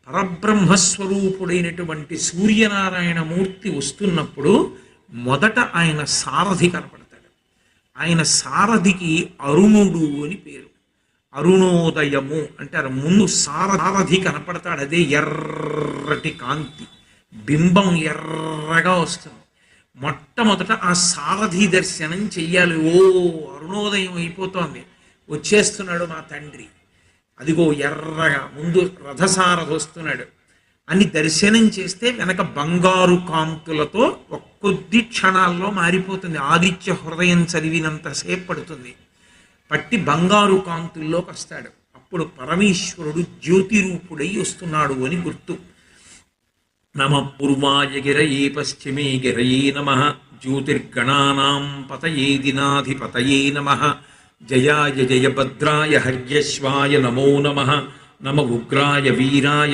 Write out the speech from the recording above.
పరబ్రహ్మస్వరూపుడైనటువంటి సూర్యనారాయణమూర్తి వస్తున్నప్పుడు మొదట ఆయన సారథి కనపడతాడు. ఆయన సారథికి అరుణుడు అని పేరు. అరుణోదయము అంటారు. ముందు సారథి కనపడతాడు, అదే ఎర్రటి కాంతి, బింబం ఎర్రగా వస్తుంది. మొట్టమొదట ఆ సారథి దర్శనం చెయ్యాలి. ఓ అరుణోదయం అయిపోతోంది, వచ్చేస్తున్నాడు మా తండ్రి, అదిగో ఎర్రగా ముందు రథసారథి వస్తున్నాడు అని దర్శనం చేస్తే వెనక బంగారు కాంతులతో కొద్ది క్షణాల్లో మారిపోతుంది. ఆదిత్య హృదయం చదివినంతసేపు పడుతుంది, పట్టి బంగారు కాంతుల్లోకి వస్తాడు. అప్పుడు పరమేశ్వరుడు జ్యోతి రూపుడై వస్తున్నాడు అని గుర్తు. నమ పూర్వాయ గిరయే పశ్చిమే గిరయే నమ, జ్యోతిర్గణానాం పతయే దినాధిపతయే నమ, జయాయ జయభద్రాయ హర్యశ్వాయ నమో నమ, నమ ఉగ్రాయ వీరాయ